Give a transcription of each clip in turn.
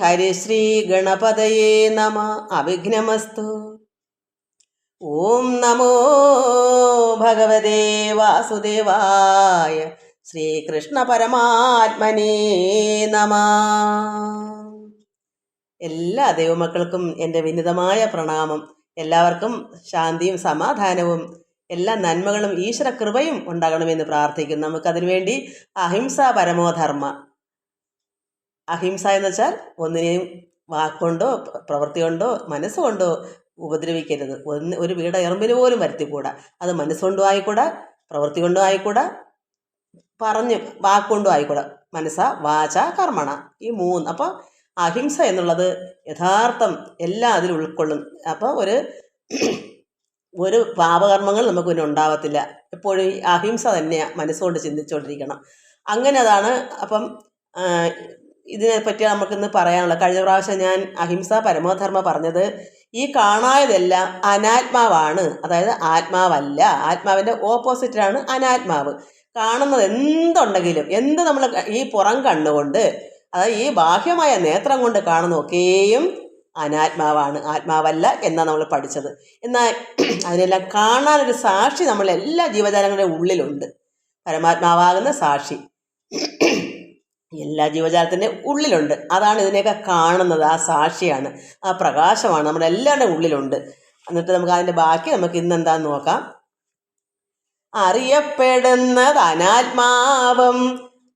ഹരിശ്രീ ഗണപതയേ നമ. അവിഘ്നമസ്തു. ഓം നമോ ഭഗവതേ വാസുദേവായ. ശ്രീകൃഷ്ണ പരമാത്മനേ നമ. എല്ലാ ദൈവമക്കൾക്കും എൻ്റെ വിനിതമായ പ്രണാമം. എല്ലാവർക്കും ശാന്തിയും സമാധാനവും എല്ലാ നന്മകളും ഈശ്വര കൃപയും ഉണ്ടാകണമെന്ന് പ്രാർത്ഥിക്കുന്നു. നമുക്കതിനുവേണ്ടി അഹിംസ പരമോധർമ്മ. അഹിംസ എന്ന് വെച്ചാൽ ഒന്നിനെയും വാക്കുകൊണ്ടോ പ്രവൃത്തി കൊണ്ടോ മനസ്സുകൊണ്ടോ ഉപദ്രവിക്കരുത്. ഒരു വീട എറുമ്പിന് പോലും വരുത്തിക്കൂടാ. അത് മനസ്സുകൊണ്ടും ആയിക്കൂടാ, പ്രവൃത്തി കൊണ്ടും ആയിക്കൂടാ, വാക്കുകൊണ്ടും ആയിക്കൂടാ. മനസ്സ വാച കർമ്മണ, ഈ മൂന്ന്. അപ്പോൾ അഹിംസ എന്നുള്ളത് യഥാർത്ഥം എല്ലാം അതിൽ ഉൾക്കൊള്ളും. അപ്പോൾ ഒരു പാപകർമ്മങ്ങൾ നമുക്ക് പിന്നെ ഉണ്ടാവത്തില്ല. എപ്പോഴും ഈ അഹിംസ തന്നെയാണ് മനസ്സുകൊണ്ട് ചിന്തിച്ചുകൊണ്ടിരിക്കണം. അങ്ങനെ അതാണ്. അപ്പം ഇതിനെപ്പറ്റി നമുക്കിന്ന് പറയാനുള്ള, കഴിഞ്ഞ പ്രാവശ്യം ഞാൻ അഹിംസ പരമോധർമ്മ പറഞ്ഞത് ഈ കാണായതെല്ലാം അനാത്മാവാണ്, അതായത് ആത്മാവല്ല. ആത്മാവിൻ്റെ ഓപ്പോസിറ്റാണ് അനാത്മാവ്. കാണുന്നത് എന്തുണ്ടെങ്കിലും, എന്ത് നമ്മൾ ഈ പുറം കണ്ണുകൊണ്ട്, അതായത് ഈ ബാഹ്യമായ നേത്രം കൊണ്ട് കാണുന്നതൊക്കെയും അനാത്മാവാണ്, ആത്മാവല്ല എന്നാണ് നമ്മൾ പഠിച്ചത്. എന്നാൽ അതിനെല്ലാം കാണാനൊരു സാക്ഷി നമ്മളെല്ലാ ജീവജാലങ്ങളുടെ ഉള്ളിലുണ്ട്. പരമാത്മാവാകുന്ന സാക്ഷി എല്ലാ ജീവജാലത്തിൻ്റെ ഉള്ളിലുണ്ട്. അതാണ് ഇതിനെയൊക്കെ കാണുന്നത്. ആ സാക്ഷിയാണ്, ആ പ്രകാശമാണ് നമ്മുടെ എല്ലാവരുടെ ഉള്ളിലുണ്ട്. എന്നിട്ട് നമുക്ക് അതിൻ്റെ ബാക്കി നമുക്ക് ഇന്നെന്താന്ന് നോക്കാം. അറിയപ്പെടുന്നത് അനാത്മാവും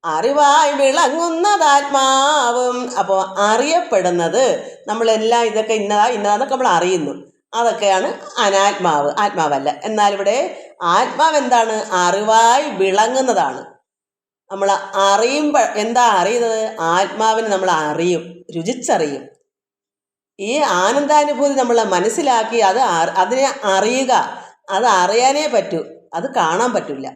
അറിവായി വിളങ്ങുന്നതാത്മാവും. അപ്പോൾ അറിയപ്പെടുന്നത് നമ്മളെല്ലാം ഇതൊക്കെ ഇന്നതാന്നൊക്കെ നമ്മൾ അറിയുന്നു, അതൊക്കെയാണ് അനാത്മാവ്, ആത്മാവല്ല. എന്നാൽ ഇവിടെ ആത്മാവ് എന്താണ്? അറിവായി വിളങ്ങുന്നതാണ്. നമ്മൾ അറിയുമ്പോൾ എന്താ അറിയുന്നത്? ആത്മാവിനെ നമ്മൾ അറിയും, രുചിച്ചറിയും. ഈ ആനന്ദാനുഭൂതി നമ്മൾ മനസ്സിലാക്കി അതിനെ അറിയുക, അത് അറിയാനേ പറ്റൂ, അത് കാണാൻ പറ്റില്ല.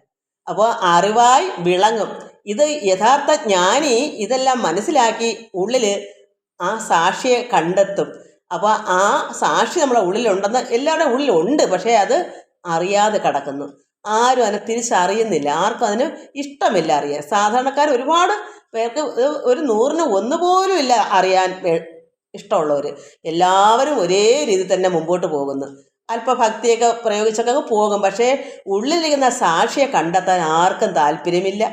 അപ്പോൾ അറിവായി വിളങ്ങും. ഇത് യഥാർത്ഥ ജ്ഞാനി ഇതെല്ലാം മനസ്സിലാക്കി ഉള്ളിൽ ആ സാക്ഷിയെ കണ്ടെത്തും. അപ്പോൾ ആ സാക്ഷി നമ്മളെ ഉള്ളിലുണ്ടെന്ന് എല്ലാവരുടെയും ഉള്ളിലുണ്ട്, പക്ഷേ അത് അറിയാതെ കിടക്കുന്നു. ആരും അതിനെ തിരിച്ചറിയുന്നില്ല, ആർക്കും അതിന് ഇഷ്ടമില്ല അറിയാൻ. സാധാരണക്കാർ ഒരുപാട് പേർക്ക് ഒരു 100ന് 1 പോലും ഇല്ല അറിയാൻ ഇഷ്ടമുള്ളവർ. എല്ലാവരും ഒരേ രീതി തന്നെ മുമ്പോട്ട് പോകുന്നു. അല്പഭക്തിയൊക്കെ പ്രയോഗിച്ചൊക്കെ പോകും, പക്ഷേ ഉള്ളിലിരിക്കുന്ന സാക്ഷിയെ കണ്ടെത്താൻ ആർക്കും താല്പര്യമില്ല,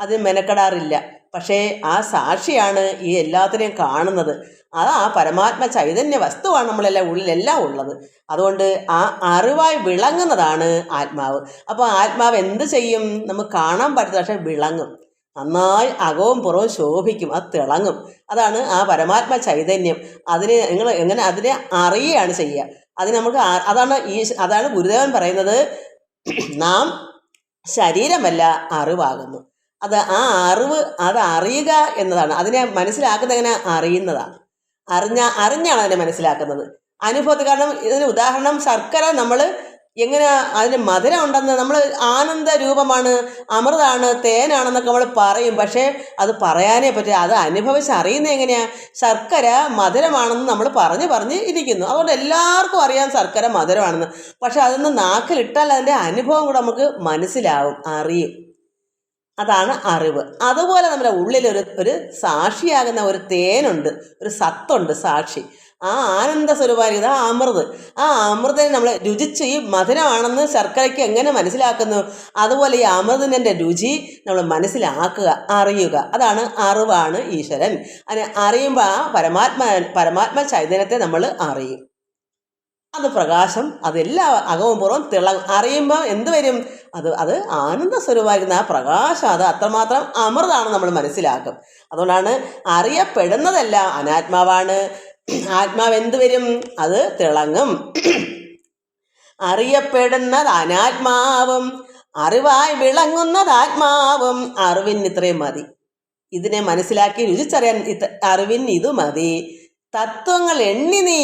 അതിന് മെനക്കെടാറില്ല. പക്ഷേ ആ സാക്ഷിയാണ് ഈ എല്ലാത്തിനെയും കാണുന്നത്. അത് ആ പരമാത്മ ചൈതന്യ വസ്തുവാണ് നമ്മളെല്ലാം ഉള്ളിലെല്ലാം ഉള്ളത്. അതുകൊണ്ട് ആ അറിവായി വിളങ്ങുന്നതാണ് ആത്മാവ്. അപ്പോൾ ആത്മാവ് എന്ത് ചെയ്യും? നമുക്ക് കാണാൻ പറ്റില്ല, പക്ഷെ വിളങ്ങും. നന്നായി അകവും പുറവും ശോഭിക്കും, അത് തിളങ്ങും. അതാണ് ആ പരമാത്മ ചൈതന്യം. അതിനെ നിങ്ങൾ എങ്ങനെ അതിനെ അറിയുകയാണ് ചെയ്യുക. അതിന് നമുക്ക് അതാണ് ഗുരുദേവൻ പറയുന്നത്, നാം ശരീരമല്ല അറിവാകുന്നു. ആ അറിവ്, അത് അറിയുക എന്നതാണ്. അതിനെ മനസ്സിലാക്കുന്നത് എങ്ങനെ? അറിയുന്നതാണ്. അറിഞ്ഞാണ് അതിനെ മനസ്സിലാക്കുന്നത്, അനുഭവത്തിൽ. കാരണം ഇതിന് ഉദാഹരണം ശർക്കര. നമ്മൾ എങ്ങനെ അതിന് മധുരം ഉണ്ടെന്ന്, നമ്മൾ ആനന്ദ രൂപമാണ്, അമൃതാണ്, തേനാണെന്നൊക്കെ നമ്മൾ പറയും, പക്ഷേ അത് പറയാനേ പറ്റും. അത് അനുഭവിച്ച് അറിയുന്നത് എങ്ങനെയാണ്? ശർക്കര മധുരമാണെന്ന് നമ്മൾ പറഞ്ഞ് ഇരിക്കുന്നു. അതുകൊണ്ട് എല്ലാവർക്കും അറിയാം ശർക്കര മധുരമാണെന്ന്. പക്ഷെ അതൊന്ന് നാക്കിലിട്ടാൽ അതിൻ്റെ അനുഭവം കൂടെ നമുക്ക് മനസ്സിലാവും, അറിയും. അതാണ് അറിവ്. അതുപോലെ നമ്മുടെ ഉള്ളിൽ ഒരു സാക്ഷിയാകുന്ന ഒരു തേനുണ്ട്, ഒരു സത്തുണ്ട്, സാക്ഷി. ആ ആനന്ദ സ്വരൂപാരി, ആ അമൃത്. ആ അമൃതിനെ നമ്മൾ രുചിച്ച്, ഈ മധുരമാണെന്ന് ശർക്കരയ്ക്ക് എങ്ങനെ മനസ്സിലാക്കുന്നു, അതുപോലെ ഈ അമൃതിൻ്റെ രുചി നമ്മൾ മനസ്സിലാക്കുക, അറിയുക. അതാണ് അറിവാണ് ഈശ്വരൻ. അതിനെ അറിയുമ്പോൾ ആ പരമാത്മ ചൈതന്യത്തെ നമ്മൾ അറിയും. അത് പ്രകാശം, അതെല്ലാം അകവും പുറവും തിളങ്ങും. അറിയുമ്പോൾ എന്ത് വരും? അത് ആനന്ദ സ്വരൂപമായിരുന്ന ആ പ്രകാശം, അത് അത്രമാത്രം അമൃതാണ് നമ്മൾ മനസ്സിലാക്കും. അതുകൊണ്ടാണ് അറിയപ്പെടുന്നതെല്ലാം അനാത്മാവാണ്. ആത്മാവ് എന്ത് വരും? അത് തിളങ്ങും. അറിയപ്പെടുന്നത് അനാത്മാവും അറിവായി വിളങ്ങുന്നത് ആത്മാവും. അറിവിന് ഇത്രയും മതി. ഇതിനെ മനസ്സിലാക്കി രുചിച്ചറിയാൻ അറിവിന് ഇത് മതി. തത്വങ്ങൾ എണ്ണി നീ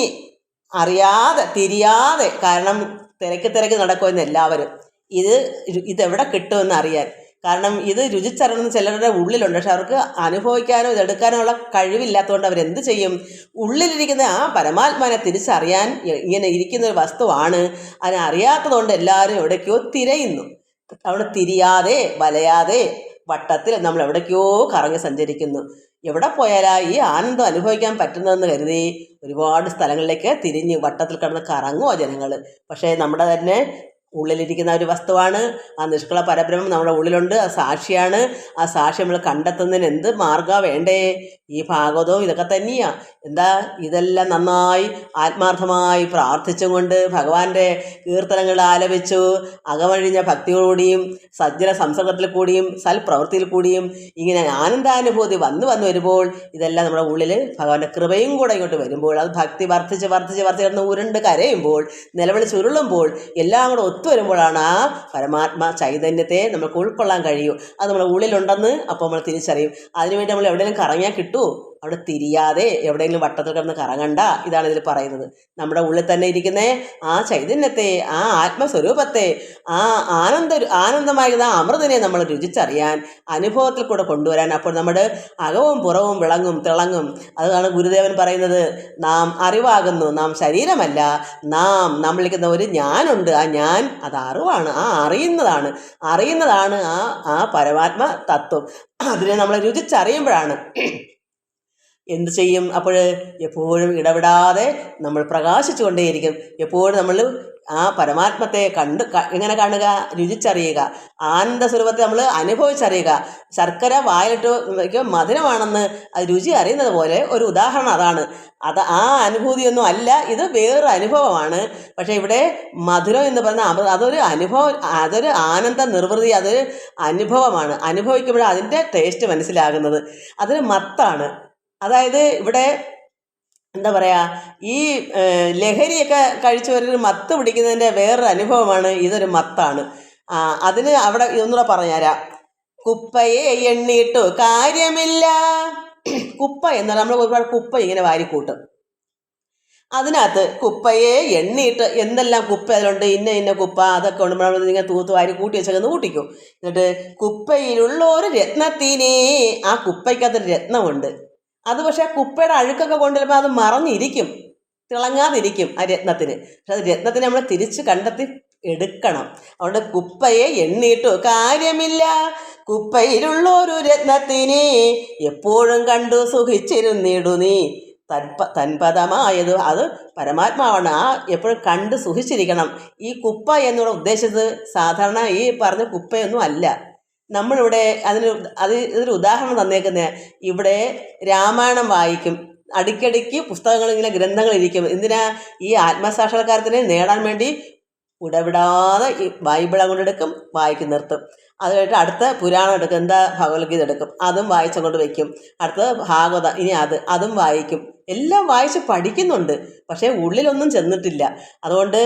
അറിയാതെ തിരിയാതെ, കാരണം തിരക്ക് നടക്കുമെന്ന് എല്ലാവരും. ഇതെവിടെ കിട്ടുമെന്ന് അറിയാൻ. കാരണം ഇത് രുചിച്ചറിയണമെന്ന് ചിലരുടെ ഉള്ളിലുണ്ട്, പക്ഷെ അവർക്ക് അനുഭവിക്കാനോ ഇതെടുക്കാനോ ഉള്ള കഴിവില്ലാത്തതുകൊണ്ട് അവരെന്ത് ചെയ്യും? ഉള്ളിലിരിക്കുന്ന ആ പരമാത്മാനെ തിരിച്ചറിയാൻ ഇങ്ങനെ ഇരിക്കുന്ന ഒരു വസ്തുവാണ്. അതിനെ അറിയാത്തതുകൊണ്ട് എല്ലാവരും എവിടേക്കോ തിരയുന്നു. അവിടെ തിരിയാതെ വലയാതെ വട്ടത്തിൽ നമ്മൾ എവിടേക്കോ കറങ്ങി സഞ്ചരിക്കുന്നു. എവിടെ പോയാലാ ഈ ആനന്ദം അനുഭവിക്കാൻ പറ്റുന്നതെന്ന് കരുതി ഒരുപാട് സ്ഥലങ്ങളിലേക്ക് തിരിഞ്ഞ് വട്ടത്തിൽ കിടന്ന് കറങ്ങുക ജനങ്ങൾ. പക്ഷേ നമ്മുടെ തന്നെ ഉള്ളിലിരിക്കുന്ന ഒരു വസ്തുവാണ്. ആ നിഷ്കള പരബ്രഹ്മം നമ്മുടെ ഉള്ളിലുണ്ട്. ആ സാക്ഷിയാണ്. ആ സാക്ഷി നമ്മൾ കണ്ടെത്തുന്നതിന് എന്ത് മാർഗ്ഗമാണ് വേണ്ടേ? ഈ ഭാഗവതവും ഇതൊക്കെ തന്നെയാണ്. എന്താ, ഇതെല്ലാം നന്നായി ആത്മാർത്ഥമായി പ്രാർത്ഥിച്ചും കൊണ്ട് ഭഗവാന്റെ കീർത്തനങ്ങൾ ആലപിച്ചു അകമഴിഞ്ഞ ഭക്തിയോടുകൂടിയും സജ്ജന സംസർഗത്തിൽ കൂടിയും സൽപ്രവൃത്തിയിൽ കൂടിയും ഇങ്ങനെ ആനന്ദാനുഭൂതി വന്നു വരുമ്പോൾ ഇതെല്ലാം നമ്മുടെ ഉള്ളിൽ ഭഗവാന്റെ കൃപയും കൂടെ ഇങ്ങോട്ട് വരുമ്പോൾ, അത് ഭക്തി വർദ്ധിച്ച് വർദ്ധിച്ച് വർദ്ധിച്ച് കിടന്ന് ഉരുണ്ട് കരയുമ്പോൾ, നിലവിളിച്ച് ഉരുളുമ്പോൾ, എല്ലാം കൂടെ വരുമ്പോഴാണ് ആ പരമാത്മ ചൈതന്യത്തെ നമുക്ക് ഉൾക്കൊള്ളാൻ കഴിയൂ. അത് നമ്മുടെ ഉള്ളിലുണ്ടെന്ന് അപ്പോൾ നമ്മൾ തിരിച്ചറിയും. അതിനുവേണ്ടി നമ്മൾ എവിടെയെങ്കിലും കറങ്ങിയാൽ കിട്ടുമോ? അവിടെ തിരിയാതെ എവിടെയെങ്കിലും വട്ടത്തിൽ കിടന്ന് കറങ്ങണ്ട. ഇതാണ് ഇതിൽ പറയുന്നത്. നമ്മുടെ ഉള്ളിൽ തന്നെ ഇരിക്കുന്ന ആ ചൈതന്യത്തെ, ആ ആത്മസ്വരൂപത്തെ, ആ ആനന്ദമായിരുന്ന ആ അമൃതിനെ നമ്മൾ രുചിച്ചറിയാൻ, അനുഭവത്തിൽ കൂടെ കൊണ്ടുവരാൻ, അപ്പോൾ നമ്മുടെ അകവും പുറവും തിളങ്ങും. അതാണ് ഗുരുദേവൻ പറയുന്നത്, നാം അറിവാകുന്നു, നാം ശരീരമല്ല, നമ്മളിരിക്കുന്ന ഒരു ഞാനുണ്ട്. ആ ഞാൻ അത് അറിവാണ്, ആ അറിയുന്നതാണ് ആ പരമാത്മ തത്വം. അതിനെ നമ്മൾ രുചിച്ചറിയുമ്പോഴാണ് എന്ത് ചെയ്യും? അപ്പോൾ എപ്പോഴും ഇടപെടാതെ നമ്മൾ പ്രകാശിച്ചു കൊണ്ടേയിരിക്കും. എപ്പോഴും നമ്മൾ ആ പരമാത്മത്തെ എങ്ങനെ കാണുക? രുചിച്ചറിയുക. ആനന്ദ സ്വരൂപത്തെ നമ്മൾ അനുഭവിച്ചറിയുക. ശർക്കര വായിലിട്ട് മധുരമാണെന്ന് അത് രുചി അറിയുന്നത് പോലെ ഒരു ഉദാഹരണം അതാണ്. ആ അനുഭൂതിയൊന്നും അല്ല, ഇത് വേറൊരു അനുഭവമാണ്. പക്ഷേ ഇവിടെ മധുരം എന്ന് പറഞ്ഞാൽ അതൊരു അനുഭവം, അതൊരു ആനന്ദ നിർവൃതി, അതൊരു അനുഭവമാണ്. അനുഭവിക്കുമ്പോഴാണ് അതിൻ്റെ ടേസ്റ്റ് മനസ്സിലാകുന്നത്. അതൊരു മത്താണ്. അതായത് ഇവിടെ എന്താ പറയുക, ഈ ലഹരിയൊക്കെ കഴിച്ചവരൊരു മത്ത് പിടിക്കുന്നതിൻ്റെ വേറൊരു അനുഭവമാണ്. ഇതൊരു മത്താണ്. അതിന് അവിടെ ഒന്നുകൂടെ പറഞ്ഞുതരാം. കുപ്പയെ എണ്ണിയിട്ടു കാര്യമില്ല. കുപ്പ എന്നാൽ നമ്മൾ ഒരുപാട് കുപ്പ ഇങ്ങനെ വാരിക്കൂട്ടും. അതിനകത്ത് കുപ്പയെ എണ്ണിയിട്ട് എന്തെല്ലാം കുപ്പ അതിലുണ്ട്, ഇന്ന കുപ്പ അതൊക്കെ ഉണ്ട്, നമ്മൾ ഇങ്ങനെ തൂത്ത് വാരി കൂട്ടി വെച്ചൊന്ന് കൂട്ടിക്കും. എന്നിട്ട് കുപ്പയിലുള്ള ഒരു രത്നത്തിനെ, ആ കുപ്പയ്ക്കകത്തൊരു രത്നമുണ്ട്. അത് പക്ഷേ കുപ്പയുടെ അഴുക്കൊക്കെ കൊണ്ടുവരുമ്പോൾ അത് മറഞ്ഞിരിക്കും, തിളങ്ങാതിരിക്കും ആ രത്നത്തിന്. പക്ഷെ അത് രത്നത്തിനെ നമ്മൾ തിരിച്ച് കണ്ടെത്തി എടുക്കണം. അതുകൊണ്ട് കുപ്പയെ എണ്ണിയിട്ടു കാര്യമില്ല. കുപ്പയിലുള്ളൊരു രത്നത്തിനെ എപ്പോഴും കണ്ടു സുഖിച്ചിരുന്നിടു നീ. തൻപദമായത് അത് പരമാത്മാവാണ്. ആ എപ്പോഴും കണ്ട് സുഖിച്ചിരിക്കണം. ഈ കുപ്പ എന്നുള്ള ഉദ്ദേശിച്ചത് സാധാരണ ഈ പറഞ്ഞ കുപ്പയൊന്നും അല്ല. നമ്മളിവിടെ ഇതൊരു ഉദാഹരണം തന്നേക്കുന്നത്, ഇവിടെ രാമായണം വായിക്കും, അടിക്കടിക്ക് പുസ്തകങ്ങളിങ്ങനെ ഗ്രന്ഥങ്ങളിരിക്കും. എന്തിനാ? ഈ ആത്മസാക്ഷാത്കാരത്തിനെ നേടാൻ വേണ്ടി ഇടവിടാതെ ഈ ബൈബിൾ അങ്ങോട്ട് എടുക്കും, വായിക്കും, നിർത്തും. അത് കഴിഞ്ഞിട്ട് അടുത്ത പുരാണം എടുക്കും, എന്താ ഭഗവത്ഗീത എടുക്കും, അതും വായിച്ചങ്ങോട്ട് വയ്ക്കും. അടുത്തത് ഭാഗവതം, ഇനി അതും വായിക്കും. എല്ലാം വായിച്ച് പഠിക്കുന്നുണ്ട്, പക്ഷേ ഉള്ളിലൊന്നും ചെന്നിട്ടില്ല. അതുകൊണ്ട്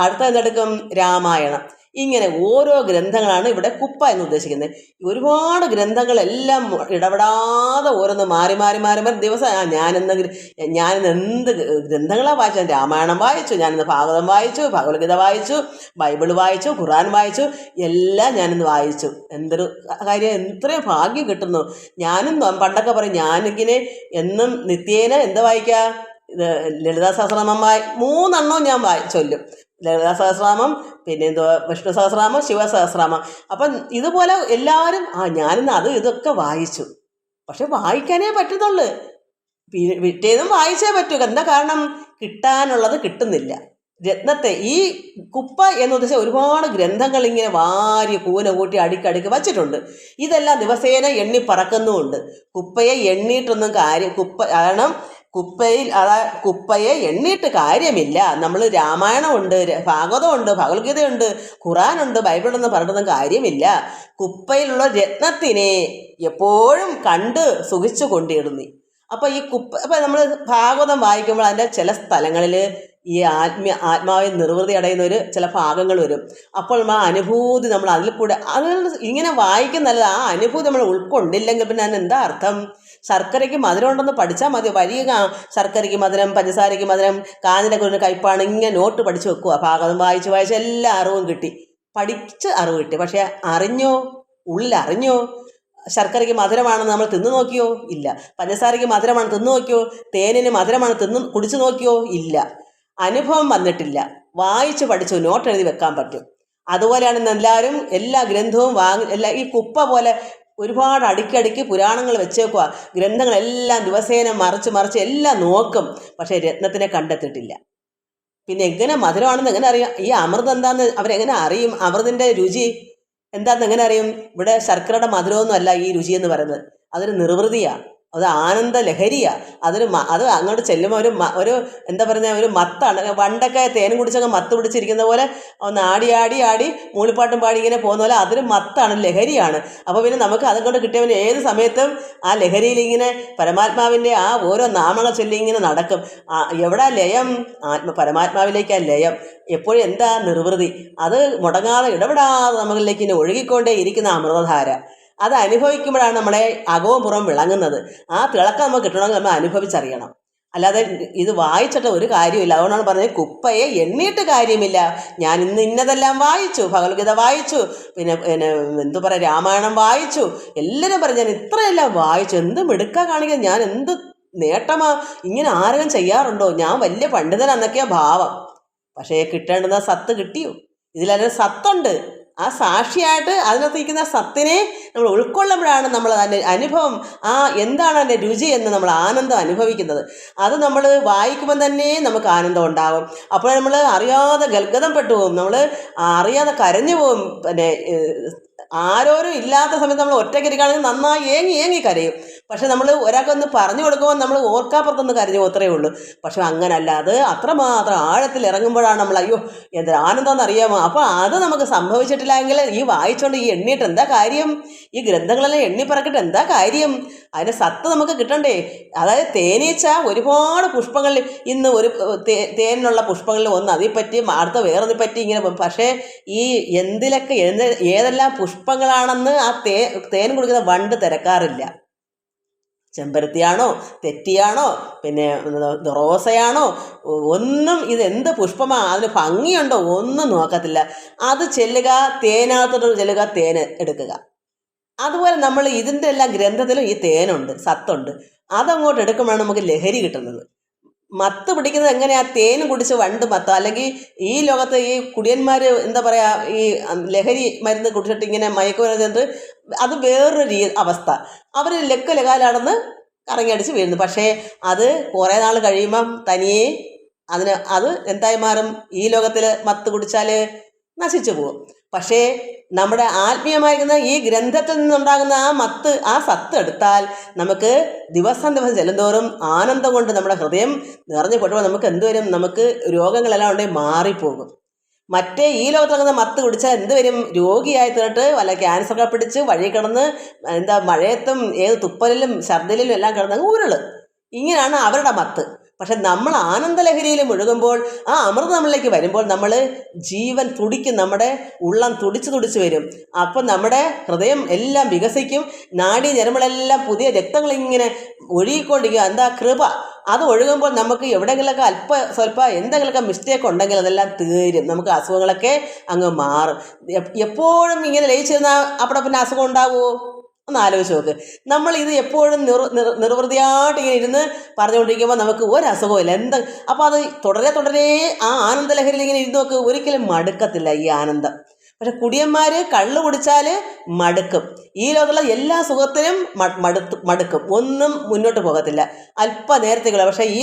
അടുത്ത എന്തെടുക്കും? രാമായണം. ഇങ്ങനെ ഓരോ ഗ്രന്ഥങ്ങളാണ് ഇവിടെ കുപ്പ എന്ന് ഉദ്ദേശിക്കുന്നത്. ഒരുപാട് ഗ്രന്ഥങ്ങളെല്ലാം ഇടപെടാതെ ഓരോന്ന് മാറി ദിവസം ഞാനിന്ന് എന്ത് ഗ്രന്ഥങ്ങളാണ് വായിച്ചത്? രാമായണം വായിച്ചു, ഞാനിന്ന് ഭാഗവതം വായിച്ചു, ഭഗവത്ഗീത വായിച്ചു, ബൈബിൾ വായിച്ചു, ഖുർആൻ വായിച്ചു, എല്ലാം ഞാനിന്ന് വായിച്ചു. എന്തൊരു കാര്യം, എത്രയും ഭാഗ്യം കിട്ടുന്നു. ഞാനും പണ്ടൊക്കെ പറയും, ഞാനിങ്ങനെ എന്നും നിത്യേന എന്താ വായിക്കുക? ലളിതാ സഹസ്രനാമം 3 ഞാൻ ചൊല്ലും. ലളിതാ സഹസ്രനാമം, പിന്നെ വിഷ്ണു സഹസ്രനാമം, ശിവസഹസ്രനാമം. അപ്പം ഇതുപോലെ എല്ലാവരും ഞാനിന്ന് ഇതൊക്കെ വായിച്ചു. പക്ഷെ വായിക്കാനേ പറ്റുന്നുള്ളൂ. പിറ്റേന്നും വായിച്ചേ പറ്റൂ. എന്താ കാരണം? കിട്ടാനുള്ളത് കിട്ടുന്നില്ല. രത്നത്തെ ഈ കുപ്പ എന്ന് ഉദ്ദേശിച്ച ഒരുപാട് ഗ്രന്ഥങ്ങൾ ഇങ്ങനെ വാരി കൂന കൂട്ടി അടുക്കടുക്ക് വച്ചിട്ടുണ്ട്. ഇതെല്ലാം ദിവസേന എണ്ണി പറക്കുന്നുമുണ്ട്. കുപ്പയെ എണ്ണിയിട്ടൊന്നും കാരണം കുപ്പയെ എണ്ണിയിട്ട് കാര്യമില്ല. നമ്മൾ രാമായണമുണ്ട്, ഭാഗവതമുണ്ട്, ഭഗവത്ഗീതയുണ്ട്, ഖുറാനുണ്ട്, ബൈബിളൊന്നും പറഞ്ഞിട്ടൊന്നും കാര്യമില്ല. കുപ്പയിലുള്ള രത്നത്തിനെ എപ്പോഴും കണ്ട് സുഖിച്ചു കൊണ്ടിടുന്നു. അപ്പോൾ അപ്പോൾ നമ്മൾ ഭാഗവതം വായിക്കുമ്പോൾ അതിൻ്റെ ചില സ്ഥലങ്ങളിൽ ഈ ആത്മാവിൽ നിർവൃതി അടയുന്ന ചില ഭാഗങ്ങൾ വരും. അപ്പോൾ ആ അനുഭൂതി നമ്മൾ അതിൽ കൂടെ ഇങ്ങനെ വായിക്കുന്നല്ല, ആ അനുഭൂതി നമ്മൾ ഉൾക്കൊണ്ടില്ലെങ്കിൽ പിന്നെ അതിന് എന്താ അർത്ഥം? ശർക്കരയ്ക്ക് മധുരം ഉണ്ടെന്ന് പഠിച്ചാൽ മതി. വലിയ ശർക്കരയ്ക്ക് മധുരം, പഞ്ചസാരയ്ക്ക് മധുരം, കാഞ്ഞിലൊക്കെ ഒരു കയ്പാണ്, ഇങ്ങനെ നോട്ട് പഠിച്ച് വെക്കുക. ഭാഗം വായിച്ച് എല്ലാ അറിവും കിട്ടി, പഠിച്ച് അറിവ് കിട്ടി. പക്ഷേ അറിഞ്ഞോ? ഉള്ളിലറിഞ്ഞോ? ശർക്കരയ്ക്ക് മധുരമാണെന്ന് നമ്മൾ തിന്നു നോക്കിയോ? ഇല്ല. പഞ്ചസാരയ്ക്ക് മധുരമാണ് തിന്നു നോക്കിയോ? തേനിന് മധുരമാണ് കുടിച്ചു നോക്കിയോ? ഇല്ല. അനുഭവം വന്നിട്ടില്ല. വായിച്ച് പഠിച്ചു നോട്ട് എഴുതി വെക്കാൻ പറ്റും. അതുപോലെയാണ് ഇന്ന് എല്ലാവരും എല്ലാ ഗ്രന്ഥവും ഈ കുപ്പ പോലെ ഒരുപാട് അടുക്കി പുരാണങ്ങൾ വെച്ചേക്കുക, ഗ്രന്ഥങ്ങളെല്ലാം ദിവസേന മറിച്ച് എല്ലാം നോക്കും. പക്ഷേ രത്നത്തിനെ കണ്ടെത്തിയിട്ടില്ല. പിന്നെ എങ്ങനെ മധുരമാണെന്ന് എങ്ങനെ അറിയാം? ഈ അമൃതം എന്താണെന്ന് അവരെങ്ങനെ അറിയും? അമൃതിൻ്റെ രുചി എന്താണെന്ന് എങ്ങനെ അറിയും? ഇവിടെ ശർക്കരയുടെ മധുരമൊന്നും അല്ല ഈ രുചി എന്ന് പറയുന്നത്. അതൊരു നിർവൃതിയാണ്, അത് ആനന്ദ ലഹരിയാണ്. അത് അങ്ങോട്ട് ചെല്ലുമ്പോൾ ഒരു എന്താ പറയുക, ഒരു മത്താണ്. പണ്ടൊക്കെ തേനും കുടിച്ചൊക്കെ മത്ത് പിടിച്ചിരിക്കുന്ന പോലെ ഒന്ന് ആടി മൂളിപ്പാട്ടും പാടി ഇങ്ങനെ പോകുന്ന പോലെ അതൊരു മത്താണ്, ലഹരിയാണ്. അപ്പോൾ പിന്നെ നമുക്ക് അതുകൊണ്ട് കിട്ടിയവന് ഏത് സമയത്തും ആ ലഹരിയിൽ ഇങ്ങനെ പരമാത്മാവിൻ്റെ ആ ഓരോ നാമങ്ങൾ ചൊല്ലി ഇങ്ങനെ നടക്കും. എവിടെ ലയം? പരമാത്മാവിലേക്കാ ലയം. എപ്പോഴും എന്താ നിർവൃതി, അത് മുടങ്ങാതെ ഇടപെടാതെ നമ്മളിലേക്ക് ഇങ്ങനെ ഒഴുകിക്കൊണ്ടേ ഇരിക്കുന്ന അമൃതധാര. അത് അനുഭവിക്കുമ്പോഴാണ് നമ്മളെ അകവും പുറവും വിളങ്ങുന്നത്. ആ തിളക്കം നമുക്ക് കിട്ടണമെങ്കിൽ നമ്മൾ അനുഭവിച്ചറിയണം. അല്ലാതെ ഇത് വായിച്ചിട്ട് ഒരു കാര്യമില്ല. അതുകൊണ്ടാണ് പറഞ്ഞത് കുപ്പയെ എണ്ണിയിട്ട് കാര്യമില്ല. ഞാൻ ഇന്നതെല്ലാം വായിച്ചു, ഭഗവത്ഗീത വായിച്ചു, പിന്നെ എന്തു പറയുക, രാമായണം വായിച്ചു, എല്ലാവരും പറഞ്ഞു ഞാൻ ഇത്രയെല്ലാം വായിച്ചു, എന്ത് മിടുക്ക കാണിക്കുക, ഞാൻ എന്ത് നേട്ടമാ, ഇങ്ങനെ ആരെങ്കിലും ചെയ്യാറുണ്ടോ, ഞാൻ വലിയ പണ്ഡിതനെന്നൊക്കെയാ ഭാവം. പക്ഷേ കിട്ടേണ്ടുന്ന സത്ത് കിട്ടിയോ? ഇതിലൊരു സത്തുണ്ട്. ആ സാക്ഷിയായിട്ട് അതിനകത്ത് ഇരിക്കുന്ന സത്തിനെ നമ്മൾ ഉൾക്കൊള്ളുമ്പോഴാണ് നമ്മൾ അതിൻ്റെ അനുഭവം, എന്താണ് അതിൻ്റെ രുചി എന്ന് നമ്മൾ ആനന്ദം അനുഭവിക്കുന്നത്. അത് നമ്മൾ വായിക്കുമ്പം തന്നെ നമുക്ക് ആനന്ദം ഉണ്ടാകും. അപ്പോൾ നമ്മൾ അറിയാതെ ഗൽഗതം പെട്ടു പോകും, നമ്മൾ അറിയാതെ കരഞ്ഞു പോകും. പിന്നെ ആരോരും ഇല്ലാത്ത സമയത്ത് നമ്മൾ ഒറ്റയ്ക്കിരിക്കുകയാണെങ്കിൽ നന്നായി ഏങ്ങി കരയും. പക്ഷെ നമ്മൾ ഒരാൾക്കൊന്ന് പറഞ്ഞു കൊടുക്കുമ്പോൾ നമ്മൾ ഓർക്കാപ്പുറത്തൊന്ന് കരഞ്ഞു അത്രയേ ഉള്ളൂ. പക്ഷെ അങ്ങനല്ല, അത് അത്രമാത്രം ആഴത്തിൽ ഇറങ്ങുമ്പോഴാണ് നമ്മൾ അയ്യോ എന്തൊരു ആനന്ദം എന്നറിയാമോ. അപ്പോൾ അത് നമുക്ക് സംഭവിച്ചിട്ടില്ല എങ്കിൽ ഈ വായിച്ചുകൊണ്ട് ഈ എണ്ണിയിട്ട് എന്താ കാര്യം? ഈ ഗ്രന്ഥങ്ങളെല്ലാം എണ്ണി പറക്കിട്ട് എന്താ കാര്യം? അതിൻ്റെ സത്ത് നമുക്ക് കിട്ടണ്ടേ? അതായത് തേനീച്ച ഒരുപാട് പുഷ്പങ്ങളിൽ ഇന്ന് ഒരു തേനിനുള്ള പുഷ്പങ്ങളിൽ ഒന്ന് അതിൽപ്പറ്റി, അടുത്ത വേറൊന്നിനെ പറ്റി ഇങ്ങനെ. പക്ഷേ ഈ എന്തിലൊക്കെ ഏതെല്ലാം പുഷ്പങ്ങളാണെന്ന് ആ തേൻ കുടിക്കുന്ന വണ്ട് തിരക്കാറില്ല. ചെമ്പരത്തിയാണോ, തെറ്റിയാണോ, പിന്നെ റോസയാണോ, ഒന്നും ഇതെന്ത് പുഷ്പമാണ്, അതിന് ഭംഗിയുണ്ടോ, ഒന്നും നോക്കത്തില്ല. അത് ചെല്ലുക, തേനകത്തോട്ട് ചെല്ലുക, തേന് എടുക്കുക. അതുപോലെ നമ്മൾ ഇതിൻ്റെ എല്ലാ ഗ്രന്ഥത്തിലും ഈ തേനുണ്ട്, സത്തുണ്ട്. അതങ്ങോട്ട് എടുക്കുമ്പോഴാണ് നമുക്ക് ലഹരി കിട്ടുന്നത്. മത്ത് പിടിക്കുന്നത് എങ്ങനെയാ? തേൻ കുടിച്ച് വണ്ട് മത്ത്. അല്ലെങ്കിൽ ഈ ലോകത്ത് ഈ കുടിയന്മാർ എന്താ പറയുക, ഈ ലഹരി മരുന്ന് കുടിച്ചിട്ട് ഇങ്ങനെ മയക്കുമരുന്ന്, അത് വേറൊരു അവസ്ഥ. അവർ ലക്കാലാണെന്ന് കറങ്ങിയടിച്ച് വീഴുന്നു. പക്ഷേ അത് കുറേ നാൾ കഴിയുമ്പം തനിയെ അത് എന്തായി മാറും? ഈ ലോകത്തിൽ മത്ത് കുടിച്ചാൽ നശിച്ചു പോകും. പക്ഷേ നമ്മുടെ ആത്മീയമായിരിക്കുന്ന ഈ ഗ്രന്ഥത്തിൽ നിന്നുണ്ടാകുന്ന ആ സത്ത് എടുത്താൽ നമുക്ക് ദിവസം ചെല്ലുന്തോറും ആനന്ദം കൊണ്ട് നമ്മുടെ ഹൃദയം നിറഞ്ഞു പൊട്ടുമ്പോൾ നമുക്ക് എന്തുവരും? നമുക്ക് രോഗങ്ങളെല്ലാം ഉണ്ടെങ്കിൽ മാറിപ്പോകും. മറ്റേ ഈ ലോകത്തിറങ്ങുന്ന മത്ത് കുടിച്ചാൽ എന്ത് വരും? രോഗിയായി തീർന്നിട്ട് വല്ല ക്യാൻസറൊക്കെ പിടിച്ച് വഴി കിടന്ന് മഴയത്തും ഏത് തുപ്പലിലും ഛർദിലും എല്ലാം കിടന്ന് ഉരുള്. ഇങ്ങനെയാണ് അവരുടെ മത്ത്. പക്ഷെ നമ്മൾ ആനന്ദലഹരിയിൽ മുഴുകുമ്പോൾ, ആ അമൃതം നമ്മളിലേക്ക് വരുമ്പോൾ നമ്മൾ ജീവൻ തുടിക്കും, നമ്മുടെ ഉള്ളം തുടിച്ച് വരും. അപ്പം നമ്മുടെ ഹൃദയം എല്ലാം വികസിക്കും, നാഡീ ഞരമ്പുകളെല്ലാം പുതിയ രക്തങ്ങളിങ്ങനെ ഒഴുകിക്കൊണ്ടിരിക്കുക. എന്താ കൃപ, അത് ഒഴുകുമ്പോൾ നമുക്ക് എവിടെയെങ്കിലുമൊക്കെ സ്വല്പം എന്തെങ്കിലുമൊക്കെ മിസ്റ്റേക്ക് ഉണ്ടെങ്കിൽ അതെല്ലാം തീരും, നമുക്ക് അസുഖങ്ങളൊക്കെ അങ്ങ് മാറും. എപ്പോഴും ഇങ്ങനെ ലയിച്ചിരുന്നാൽ അവിടെ പിന്നെ അസുഖം ഉണ്ടാവുമോ? ഒന്ന് ആലോചിച്ച് നോക്ക്. നമ്മൾ ഇത് എപ്പോഴും നിർവൃതിയായിട്ട് ഇങ്ങനെ ഇരുന്ന് പറഞ്ഞുകൊണ്ടിരിക്കുമ്പോൾ നമുക്ക് ഒരസുഖമില്ല. അപ്പോൾ അത് തുടരെ ആ ആനന്ദലഹരിയിൽ ഇങ്ങനെ ഇരുന്ന് നോക്ക്, ഒരിക്കലും മടുക്കത്തില്ല ഈ ആനന്ദം. പക്ഷെ കുടിയന്മാർ കള്ള് കുടിച്ചാൽ മടുക്കും. ഈ ലോകത്തുള്ള എല്ലാ സുഖത്തിനും മടുക്കും, ഒന്നും മുന്നോട്ട് പോകത്തില്ല, അല്പനേരത്തേക്കുള്ള. പക്ഷേ ഈ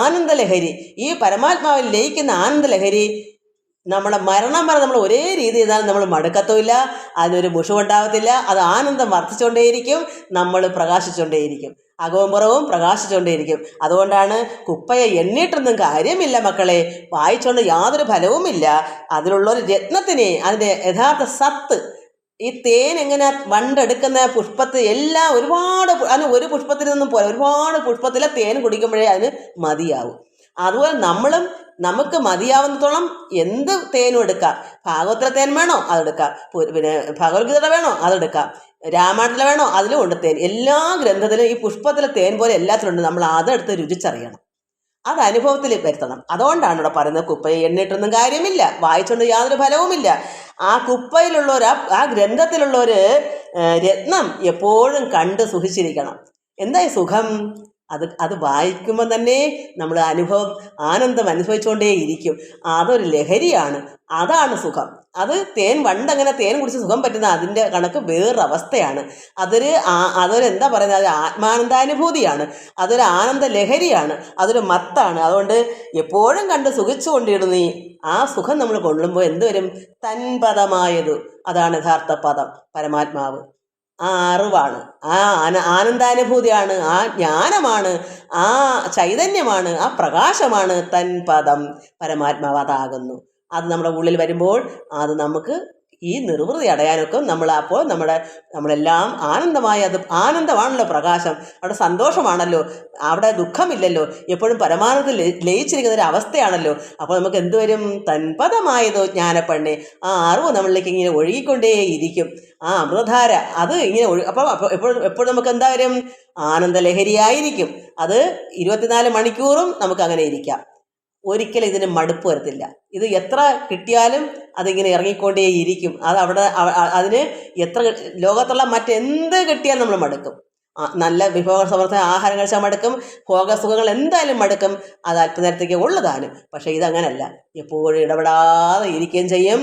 ആനന്ദലഹരി, ഈ പരമാത്മാവിൽ ലയിക്കുന്ന ആനന്ദലഹരി നമ്മുടെ മരണം വരെ നമ്മൾ ഒരേ രീതി ചെയ്താൽ നമ്മൾ മടുക്കത്തുമില്ല, അതിനൊരു മുഷിവുണ്ടാകത്തില്ല. അത് ആനന്ദം വർദ്ധിച്ചുകൊണ്ടേയിരിക്കും, നമ്മൾ പ്രകാശിച്ചുകൊണ്ടേയിരിക്കും, അകവും പുറവും പ്രകാശിച്ചുകൊണ്ടേയിരിക്കും. അതുകൊണ്ടാണ് കുപ്പയെ എണ്ണിയിട്ടൊന്നും കാര്യമില്ല മക്കളെ, വായിച്ചുകൊണ്ട് യാതൊരു ഫലവുമില്ല. അതിലുള്ളൊരു രത്നത്തിനെ, അതിൻ്റെ യഥാർത്ഥ സത്ത്, ഈ തേൻ എങ്ങനെ വണ്ടെടുക്കുന്ന പുഷ്പത്തിൽ എല്ലാം അതിന് ഒരു പുഷ്പത്തിൽ നിന്നും പോലെ ഒരുപാട് പുഷ്പത്തിലെ തേൻ കുടിക്കുമ്പോഴേ അതിന് മതിയാവും. അതുപോലെ നമ്മളും നമുക്ക് മതിയാവുന്നത്തോളം എന്ത് തേനും എടുക്കാം. ഭാഗവതത്തിലെ തേൻ വേണോ അതെടുക്കാം, പിന്നെ ഭഗവത്ഗീത വേണോ അതെടുക്കാം, രാമായണത്തിലെ വേണോ അതിലും ഉണ്ട് തേൻ. എല്ലാ ഗ്രന്ഥത്തിലും ഈ പുഷ്പത്തിലെ തേൻ പോലെ എല്ലാത്തിലുണ്ട്. നമ്മൾ അതെടുത്ത് രുചിച്ചറിയണം, അത് അനുഭവത്തിൽ വരുത്തണം. അതുകൊണ്ടാണ് ഇവിടെ പറയുന്നത് കുപ്പയെ എണ്ണിയിട്ടൊന്നും കാര്യമില്ല, വായിച്ചുകൊണ്ട് യാതൊരു ഫലവുമില്ല. ആ കുപ്പയിലുള്ളവർ, ആ ഗ്രന്ഥത്തിലുള്ളൊരു രത്നം എപ്പോഴും കണ്ട് സുഖിച്ചിരിക്കണം. എന്തായി സുഖം? അത് വായിക്കുമ്പോൾ തന്നെ നമ്മൾ ആനന്ദം അനുഭവിച്ചുകൊണ്ടേയിരിക്കും. അതൊരു ലഹരിയാണ്. അതാണ് സുഖം. അത് പണ്ടങ്ങനെ തേൻ കുടിച്ച് സുഖം പറ്റുന്ന അതിൻ്റെ കണക്ക് വേറൊരവസ്ഥയാണ്. അതൊരു എന്താ പറയുന്നത്, അത് ആത്മാനന്ദാനുഭൂതിയാണ്, അതൊരു ആനന്ദ ലഹരിയാണ്, അതൊരു മത്താണ്. അതുകൊണ്ട് എപ്പോഴും കണ്ട് സുഖിച്ചു കൊണ്ടിരുന്നു ആ സുഖം നമ്മൾ കൊള്ളുമ്പോൾ എന്തുവരും? തൻപദമായത്. അതാണ് യഥാർത്ഥ പദം, പരമാത്മാവ്. ആ അറിവാണ്, ആ ആനന്ദാനുഭൂതിയാണ്, ആ ജ്ഞാനമാണ്, ആ ചൈതന്യമാണ്, ആ പ്രകാശമാണ് തൻപദം, പരമാത്മാവ്. അതാകുന്നു. അത് നമ്മുടെ ഉള്ളിൽ വരുമ്പോൾ അത് നമുക്ക് ഈ നിർവൃതി അടയാനൊക്കെ നമ്മളെല്ലാം ആനന്ദമായി. അത് ആനന്ദമാണല്ലോ പ്രകാശം, അവിടെ സന്തോഷമാണല്ലോ, അവിടെ ദുഃഖമില്ലല്ലോ, എപ്പോഴും പരമാനന്ദത്തിൽ ലയിച്ചിരിക്കുന്ന ഒരു അവസ്ഥയാണല്ലോ. അപ്പോൾ നമുക്ക് എന്തുവരും? തൻപദമായതോ ജ്ഞാനപ്പെണ്ണെ. ആ അറിവ് നമ്മളിലേക്ക് ഇങ്ങനെ ഒഴുകിക്കൊണ്ടേയിരിക്കും. ആ അമൃതധാര അത് ഇങ്ങനെ അപ്പോൾ എപ്പോഴും നമുക്ക് എന്താ വരും? ആനന്ദലഹരിയായിരിക്കും. അത് 24 മണിക്കൂറും നമുക്ക് അങ്ങനെ ഇരിക്കാം. ഒരിക്കലും ഇതിന് മടുപ്പ് വരത്തില്ല. ഇത് എത്ര കിട്ടിയാലും അതിങ്ങനെ ഇറങ്ങിക്കൊണ്ടേയിരിക്കും. അതിന് എത്ര ലോകത്തുള്ള മറ്റെന്ത് കിട്ടിയാലും നമ്മൾ മടുക്കും. നല്ല വിഭവസമൃദ്ധ ആഹാരം കഴിച്ചാൽ മടുക്കും, ഭോഗസുഖങ്ങൾ എന്തായാലും മടുക്കും. അത് അല്പനേരത്തേക്ക് ഉള്ളതാനും. പക്ഷേ ഇതങ്ങനല്ല, എപ്പോഴും ഇടപെടാതെ ഇരിക്കുകയും ചെയ്യും,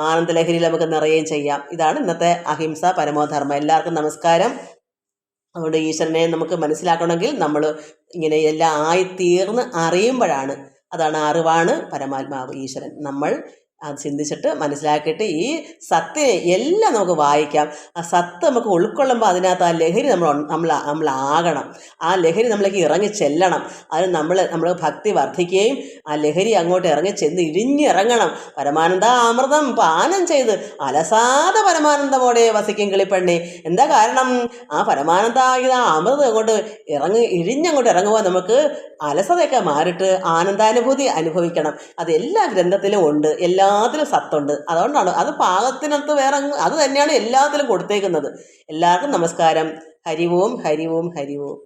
ആനന്ദലഹരിയിൽ നമുക്ക് നിറയുകയും ചെയ്യാം. ഇതാണ് ഇന്നത്തെ അഹിംസ പരമോധർമ്മം. എല്ലാവർക്കും നമസ്കാരം. അതുകൊണ്ട് ഈശ്വരനെ നമുക്ക് മനസ്സിലാക്കണമെങ്കിൽ നമ്മൾ ഇങ്ങനെ എല്ലാം ആയിത്തീർന്ന് അറിയുമ്പോഴാണ്. അതാണ് അറിവാണ് പരമാത്മാവ്, ഈശ്വരൻ. നമ്മൾ അത് ചിന്തിച്ചിട്ട് മനസ്സിലാക്കിയിട്ട് ഈ സത്തിനെ എല്ലാം നമുക്ക് വായിക്കാം. ആ സത്ത് നമുക്ക് ഉൾക്കൊള്ളുമ്പോൾ അതിനകത്ത് ആ ലഹരി നമ്മളാകണം. ആ ലഹരി നമ്മളിലേക്ക് ഇറങ്ങി ചെല്ലണം. അതിന് നമ്മൾ ഭക്തി വർദ്ധിക്കുകയും ആ ലഹരി അങ്ങോട്ട് ഇറങ്ങി ചെന്ന് ഇഴിഞ്ഞിറങ്ങണം. പരമാനന്ദ അമൃതം പാനം ചെയ്ത് അലസാതെ പരമാനന്ദമോടെ വസിക്കും കിളിപ്പെണ്ണെ. എന്താ കാരണം? ആ പരമാനന്ദ അമൃതം അങ്ങോട്ട് ഇഴിഞ്ഞങ്ങോട്ട് ഇറങ്ങുമ്പോൾ നമുക്ക് അലസതയൊക്കെ മാറിയിട്ട് ആനന്ദാനുഭൂതി അനുഭവിക്കണം. അത് എല്ലാ ഗ്രന്ഥത്തിലും ഉണ്ട്, എല്ലാത്തിലും സത്തുണ്ട്. അതുകൊണ്ടാണ് അത് പാകത്തിനകത്ത് അത് തന്നെയാണ് എല്ലാത്തിലും കൊടുത്തേക്കുന്നത്. എല്ലാവർക്കും നമസ്കാരം. ഹരി ഓം, ഹരി ഓം, ഹരി ഓം.